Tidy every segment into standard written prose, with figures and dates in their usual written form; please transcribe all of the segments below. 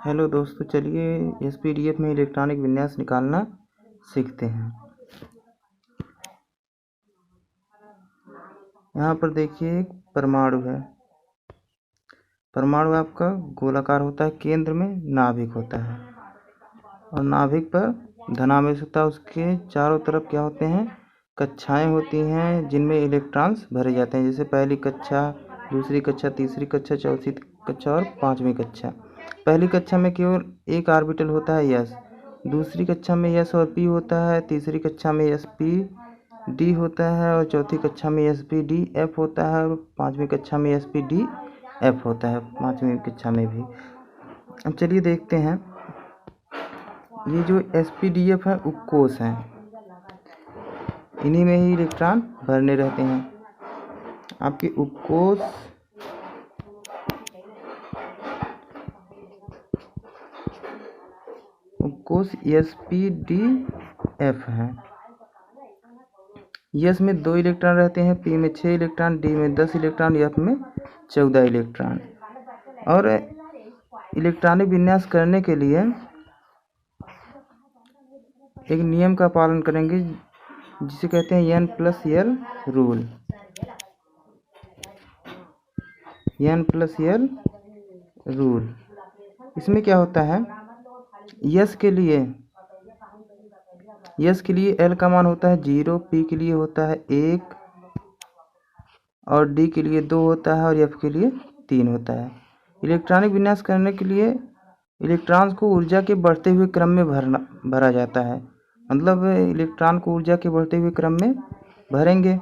Hello दोस्तों, चलिए SPDF में इलेक्ट्रॉनिक विन्यास निकालना सीखते हैं। यहाँ पर देखिए एक परमाणु है। परमाणु आपका गोलाकार होता है, केंद्र में नाभिक होता है और नाभिक पर धनावेश होता है। उसके चारों तरफ क्या होते हैं, कक्षाएं होती हैं जिनमें इलेक्ट्रॉन्स भरे जाते हैं, जैसे पहली कक्षा, दूसरी कक्षा, तीसरी कक्षा, चौथी कक्षा और पांचवी कक्षा। पहली कक्षा में केवल एक ऑर्बिटल होता है यस, दूसरी कक्षा में यस और पी होता है, तीसरी कक्षा में यस पी डी होता है और चौथी कक्षा में एस पी डी एफ होता है और पांचवी कक्षा में एस पी डी एफ होता है, पांचवी कक्षा में भी। अब चलिए देखते हैं, ये जो एस पी डी एफ है उपकोष हैं, इन्हीं में ही इलेक्ट्रॉन भरने रहते हैं। आपके उपकोष एस पी डी एफ है। यस में 2 इलेक्ट्रॉन रहते हैं, पी में 6 इलेक्ट्रॉन, डी में 10 इलेक्ट्रॉन, एफ में 14 इलेक्ट्रॉन। और इलेक्ट्रॉनिक विन्यास करने के लिए एक नियम का पालन करेंगे जिसे कहते हैं N+L रूल। N+L रूल, इसमें क्या होता है, यस के लिए L का मान होता है 0, P के लिए होता है 1 और D के लिए 2 होता है और F के लिए 3 होता है। इलेक्ट्रॉनिक विन्यास करने के लिए इलेक्ट्रॉन्स को ऊर्जा के बढ़ते हुए क्रम में भरा जाता है। मतलब इलेक्ट्रॉन को ऊर्जा के बढ़ते हुए क्रम में भरेंगे।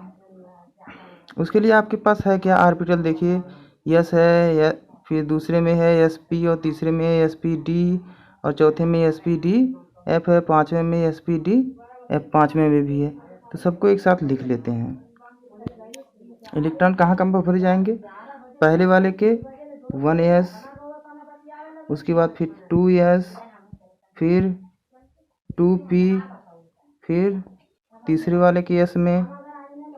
उसके लिए आपके पास है क्या, ऑर्बिटल देखिए, यस है या फिर दूसरे में है एस पी और तीसरे में है एस पी डी और चौथे में एस पी डी एफ है, पाँचवें में एस पी डी एफ, पाँचवें में भी है। तो सबको एक साथ लिख लेते हैं। इलेक्ट्रॉन कहाँ कहाँ पर भरे जाएंगे, पहले वाले के 1s, उसके बाद फिर 2s, फिर 2p, फिर तीसरे वाले के s में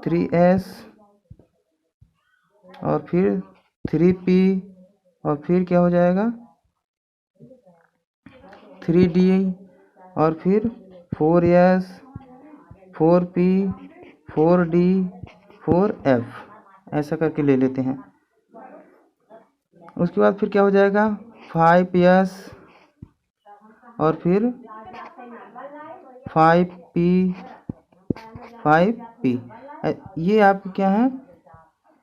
3s और फिर 3p और फिर क्या हो जाएगा 3d और फिर 4s, 4p, 4d, 4f, ऐसा करके ले लेते हैं। उसके बाद फिर क्या हो जाएगा 5s और फिर 5p, 5p। ये आपके क्या हैं,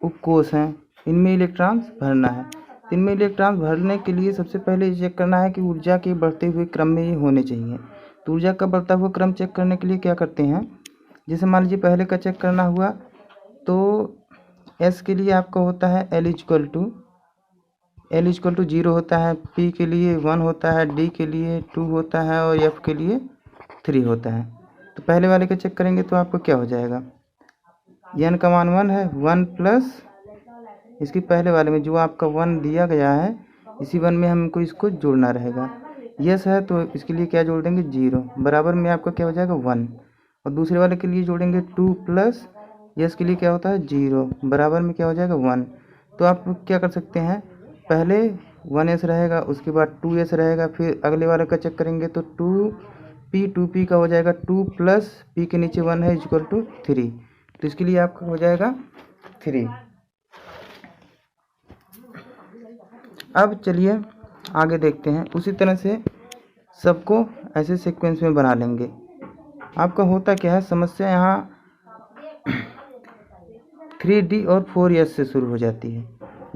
उपकोष हैं, इनमें इलेक्ट्रॉन्स भरना है। इनमें इलेक्ट्रॉन्स भरने के लिए सबसे पहले चेक करना है कि ऊर्जा के बढ़ते हुए क्रम में ये होने चाहिए। तो ऊर्जा का बढ़ता हुआ क्रम चेक करने के लिए क्या करते हैं, जैसे मान लीजिए पहले का चेक करना हुआ तो S के लिए आपका होता है L इक्वल टू 0 होता है, P के लिए 1 होता है, D के लिए 2 होता है और F के लिए 3 होता है। तो पहले वाले का चेक करेंगे तो आपको क्या हो जाएगा, N का मान 1 है, 1 प्लस इसके पहले वाले में जो आपका 1 दिया गया है, इसी 1 में हमको इसको जोड़ना रहेगा। यस है तो इसके लिए क्या जोड़ देंगे 0, बराबर में आपका क्या हो जाएगा 1। और दूसरे वाले के लिए जोड़ेंगे 2 प्लस यस के लिए क्या होता है 0, बराबर में क्या हो जाएगा 1। तो आप क्या कर सकते हैं, पहले 1s रहेगा, उसके बाद 2s रहेगा, फिर अगले वाले का चेक करेंगे तो 2p का हो जाएगा 2 प्लस p के नीचे 1 है इक्वल टू 3। तो इसके लिए आपका हो जाएगा 3। अब चलिए आगे देखते हैं, उसी तरह से सबको ऐसे सीक्वेंस में बना लेंगे। आपका होता क्या है, समस्या यहाँ 3D और 4s से शुरू हो जाती है।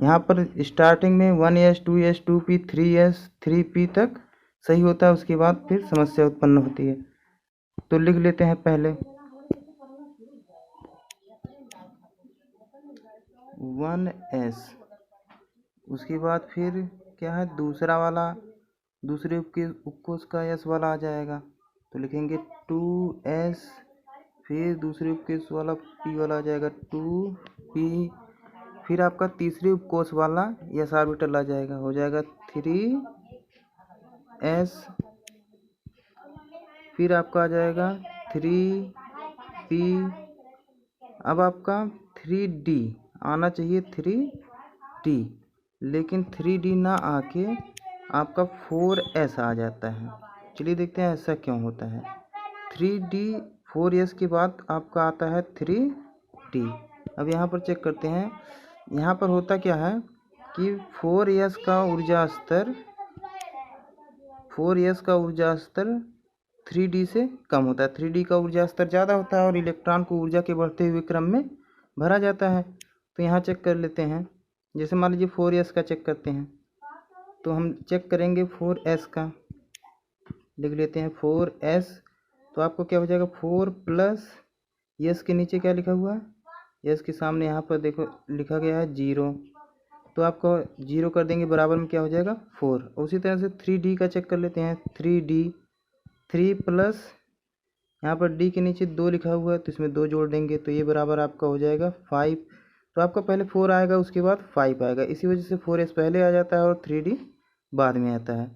यहाँ पर स्टार्टिंग में 1s, 2s, 2p, 3s, 3p तक सही होता है, उसके बाद फिर समस्या उत्पन्न होती है। तो लिख लेते हैं पहले 1s, उसके बाद फिर क्या है, दूसरा वाला, दूसरे उपकोष का s वाला आ जाएगा तो लिखेंगे 2s, फिर दूसरे उपकोष वाला p वाला आ जाएगा 2p, फिर आपका तीसरे उपकोष वाला s ऑर्बिटल आ जाएगा, हो जाएगा 3s, फिर आपका आ जाएगा 3p। अब आपका 3d आना चाहिए, 3d, लेकिन 3d ना आके आपका 4s आ जाता है। चलिए देखते हैं ऐसा क्यों होता है। 3D 4s के बाद आपका आता है 3D। अब यहाँ पर चेक करते हैं, यहाँ पर होता क्या है कि 4s का ऊर्जा स्तर 3D से कम होता है। 3D का ऊर्जा स्तर ज़्यादा होता है और इलेक्ट्रॉन को ऊर्जा के बढ़ते हुए क्रम में भरा जाता है। तो यहाँ चेक कर लेते हैं, जैसे मान लीजिए 4s का चेक करते हैं, तो हम चेक करेंगे 4s का, लिख लेते हैं 4s। तो आपको क्या हो जाएगा 4 प्लस यस के नीचे क्या लिखा हुआ है, यस के सामने यहाँ पर देखो लिखा गया है 0, तो आपको 0 कर देंगे, बराबर में क्या हो जाएगा 4। उसी तरह से 3D का चेक कर लेते हैं। 3D 3 प्लस यहाँ पर D के नीचे 2 लिखा हुआ है, तो इसमें 2 जोड़ देंगे, तो ये बराबर आपका हो जाएगा 5। तो आपका पहले 4 आएगा, उसके बाद 5 आएगा, इसी वजह से 4s पहले आ जाता है और 3D बाद में आता है।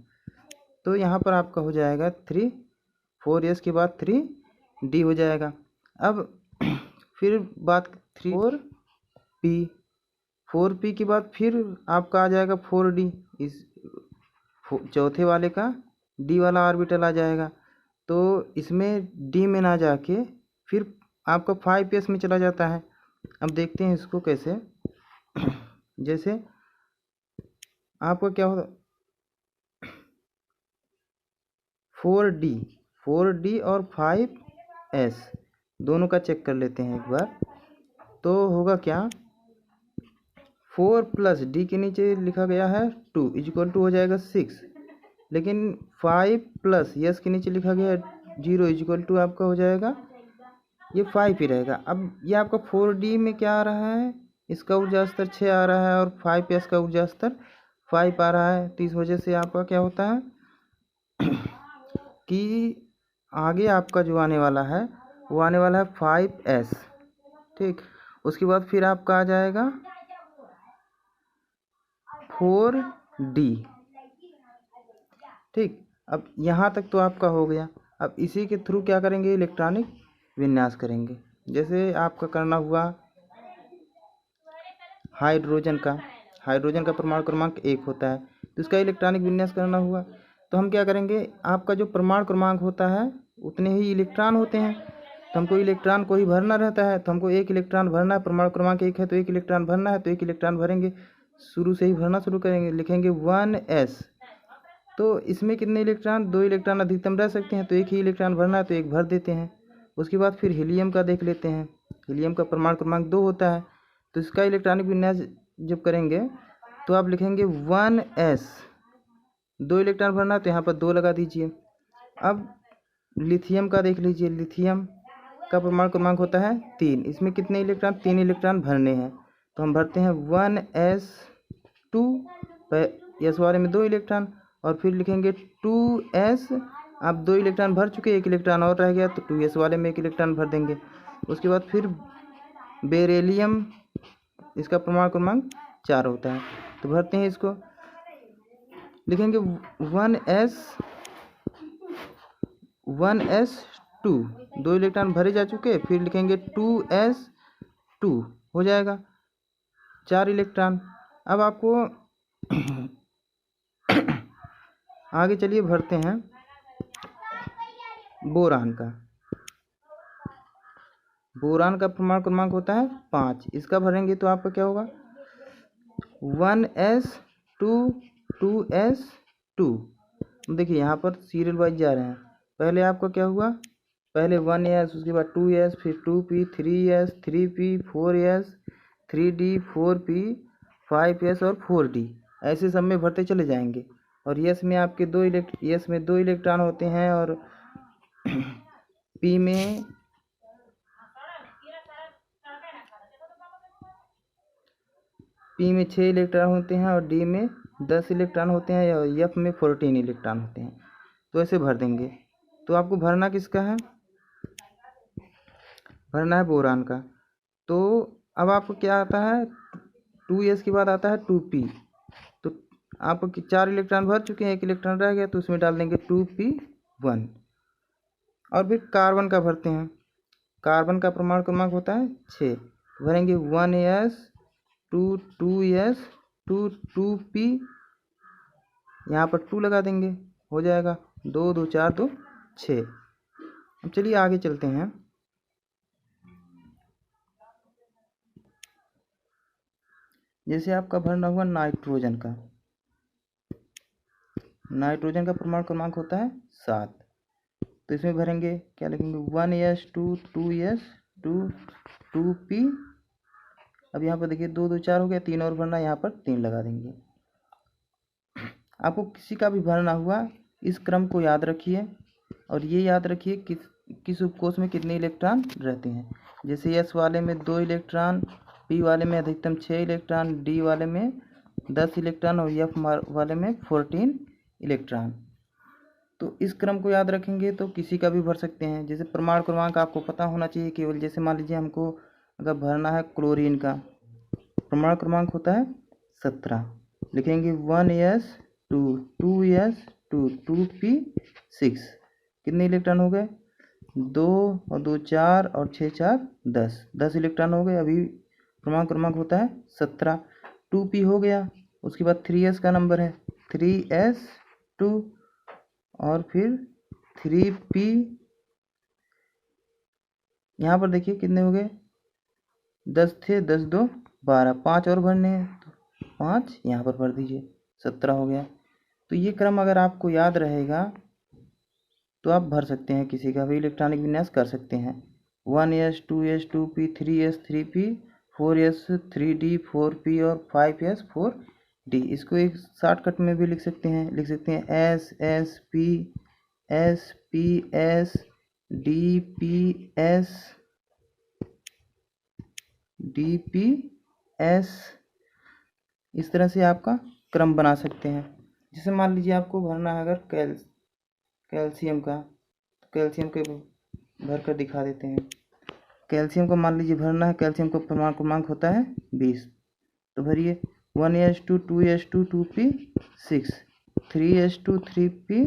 तो यहाँ पर आपका हो जाएगा 4s के बाद 3D हो जाएगा। अब फिर बात 4p के बाद फिर आपका आ जाएगा 4D, इस चौथे वाले का D वाला ऑर्बिटल आ जाएगा। तो इसमें D में ना जाके फिर आपका 5s में चला जाता है। अब देखते हैं इसको कैसे। जैसे आपका क्या होता 4D और 5s दोनों का चेक कर लेते हैं एक बार। तो होगा क्या, 4 प्लस D के नीचे लिखा गया है 2 इक्वल टू हो जाएगा 6, लेकिन 5 प्लस यस के नीचे लिखा गया है 0 इक्वल टू आपका हो जाएगा ये 5 ही रहेगा। अब ये आपका 4D में क्या आ रहा है, इसका ऊर्जा स्तर 6 आ रहा है और 5s का ऊर्जा स्तर 5 आ रहा है। तो इस वजह से आपका क्या होता है कि आगे आपका जो आने वाला है वो आने वाला है 5s, ठीक। उसके बाद फिर आपका आ जाएगा 4D, ठीक। अब यहाँ तक तो आपका हो गया। अब इसी के थ्रू क्या करेंगे, इलेक्ट्रॉनिक विन्यास करेंगे। जैसे आपका करना हुआ हाइड्रोजन का परमाणु क्रमांक 1 होता है, तो इसका इलेक्ट्रॉनिक विन्यास करना हुआ, तो हम क्या करेंगे, आपका जो परमाणु क्रमांक होता है उतने ही इलेक्ट्रॉन होते हैं, तो हमको इलेक्ट्रॉन को ही भरना रहता है। तो हमको 1 इलेक्ट्रॉन भरना है, परमाणु क्रमांक 1 है तो 1 इलेक्ट्रॉन भरना है, तो 1 इलेक्ट्रॉन भरेंगे, शुरू से ही भरना शुरू करेंगे, लिखेंगे 1s। तो इसमें कितने इलेक्ट्रॉन, 2 इलेक्ट्रॉन अधिकतम रह सकते हैं, तो 1 ही इलेक्ट्रॉन भरना है तो 1 भर देते हैं। उसके बाद फिर हीलियम का देख लेते हैं। हीलियम का परमाणु क्रमांक 2 होता है, तो इसका इलेक्ट्रॉनिक विन्यास जब करेंगे तो आप लिखेंगे 1s, 2 इलेक्ट्रॉन भरना है तो यहाँ पर 2 लगा दीजिए। अब लिथियम का देख लीजिए, लिथियम का परमाणु क्रमांक होता है 3, इसमें कितने इलेक्ट्रॉन, 3 इलेक्ट्रॉन भरने हैं, तो हम भरते हैं 1s2, एस वाले में 2 इलेक्ट्रॉन, और फिर लिखेंगे 2s। आप 2 इलेक्ट्रॉन भर चुके, 1 इलेक्ट्रॉन और रह गया, तो 2s वाले में 1 इलेक्ट्रॉन भर देंगे। उसके बाद फिर बेरिलियम, इसका परमाणु क्रमांक 4 होता है, तो भरते हैं इसको, लिखेंगे 1s2, 2 इलेक्ट्रॉन भरे जा चुके, फिर लिखेंगे 2s2 हो जाएगा 4 इलेक्ट्रॉन। अब आपको आगे चलिए भरते हैं बोरान का परमाणु क्रमांक होता है 5, इसका भरेंगे तो आपका क्या होगा 1s2 2s2। देखिए यहाँ पर सीरियल वाइज जा रहे हैं, पहले आपका क्या हुआ, पहले 1s, उसके बाद 2s, फिर 2p, 3s, 3p, 4s, 3d, 4p, 5s और 4d, ऐसे सब में भरते चले जाएंगे। और यस में आपके यस में 2 इलेक्ट्रॉन होते हैं और पी में 6 इलेक्ट्रॉन होते हैं और डी में 10 इलेक्ट्रॉन होते हैं और एफ में 14 इलेक्ट्रॉन होते हैं। तो ऐसे भर देंगे। तो आपको भरना किसका है, भरना है बोरान का। तो अब आपको क्या आता है, 2s के बाद आता है 2p, तो आपको 4 इलेक्ट्रॉन भर चुके हैं, 1 इलेक्ट्रॉन रह गया, तो उसमें डाल देंगे 2p1। और फिर कार्बन का भरते हैं, कार्बन का परमाणु क्रमांक होता है 6, भरेंगे 1s 2 2s 2 2p, यहाँ पर 2 लगा देंगे, हो जाएगा 2 2 4 2 6। अब चलिए आगे चलते हैं। जैसे आपका भरना हुआ नाइट्रोजन का। नाइट्रोजन का परमाणु क्रमांक होता है 7। तो इसमें भरेंगे, क्या लिखेंगे, 1s2 2s2 2p। अब यहाँ पर देखिए 2 2 4 हो गया, 3 और भरना, यहाँ पर 3 लगा देंगे। आपको किसी का भी भरना हुआ इस क्रम को याद रखिए और ये याद रखिए किस उपकोष में कितने इलेक्ट्रॉन रहते हैं। जैसे एस वाले में 2 इलेक्ट्रॉन, पी वाले में अधिकतम 6 इलेक्ट्रॉन, डी वाले में 10 इलेक्ट्रॉन और एफ वाले में 14 इलेक्ट्रॉन। तो इस क्रम को याद रखेंगे तो किसी का भी भर सकते हैं। जैसे परमाणु क्रमांक आपको पता होना चाहिए केवल। जैसे मान लीजिए हमको अगर भरना है क्लोरीन का, परमाणु क्रमांक होता है 17। लिखेंगे 1s2 2s2 2p6। कितने इलेक्ट्रॉन हो गए, 2 और 2 4 और 6 4 10 इलेक्ट्रॉन हो गए। अभी परमाणु क्रमांक होता है 17। 2p हो गया, उसके बाद 3s का नंबर है 3s2 और फिर 3p। यहाँ पर देखिए कितने हो गए, 10 थे, 10 2 12, 5 और भरने हैं तो 5 यहाँ पर भर दीजिए, 17 हो गया। तो ये क्रम अगर आपको याद रहेगा तो आप भर सकते हैं, किसी का भी इलेक्ट्रॉनिक विन्यास कर सकते हैं। 1s 2s 2p 3s 3p 4s 3d 4p और 5s 4d। इसको एक शॉर्टकट में भी लिख सकते हैं s s p s p s d p s d p s। इस तरह से आपका क्रम बना सकते हैं। जैसे मान लीजिए आपको भरना है अगर कैल्शियम का, तो कैल्शियम के भर कर दिखा देते हैं। कैल्शियम को मान लीजिए भरना है, कैल्शियम का परमाणु क्रमांक होता है 20। तो भरिए 1s2 2s2 2p6 3s2 3p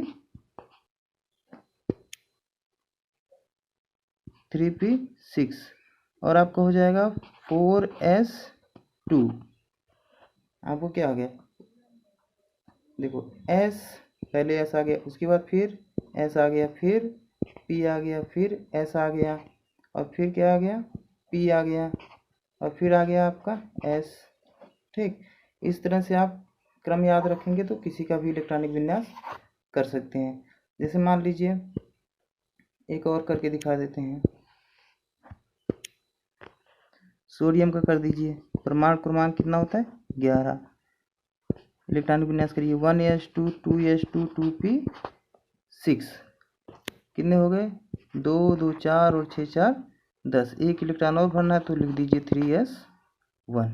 3p6 और आपका हो जाएगा 4s2। आपको क्या आ गया, देखो s, पहले s आ गया, उसके बाद फिर s आ गया, फिर p आ गया, फिर s आ गया और फिर क्या आ गया, p आ गया और फिर आ गया आपका s। ठीक, इस तरह से आप क्रम याद रखेंगे तो किसी का भी इलेक्ट्रॉनिक विन्यास कर सकते हैं। जैसे मान लीजिए एक और करके दिखा देते हैं। सोडियम का कर दीजिए, परमाणु क्रमांक कितना होता है 11। इलेक्ट्रॉनिक विन्यास करिए 1s2 2s2 2p6। कितने हो गए, 2 2 4 और 6 4 10। एक इलेक्ट्रॉन और भरना है तो लिख दीजिए 3s1।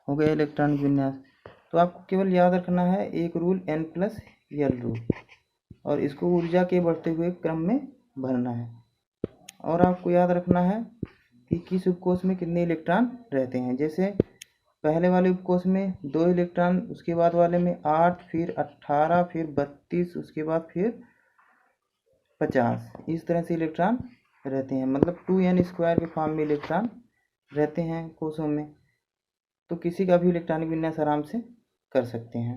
हो गया इलेक्ट्रॉनिक विन्यास। तो आपको केवल याद रखना है एक रूल n+l रूल, और इसको ऊर्जा के बढ़ते हुए क्रम में भरना है। और आपको याद रखना है कि किस उपकोष में कितने इलेक्ट्रॉन रहते हैं। जैसे पहले वाले उपकोष में 2 इलेक्ट्रॉन, उसके बाद वाले में 8, फिर 18, फिर 32, उसके बाद फिर 50। इस तरह से इलेक्ट्रॉन रहते हैं, मतलब 2n² के फॉर्म में इलेक्ट्रॉन रहते हैं कोषों में। तो किसी का भी इलेक्ट्रॉनिक विन्यास आराम से कर सकते हैं।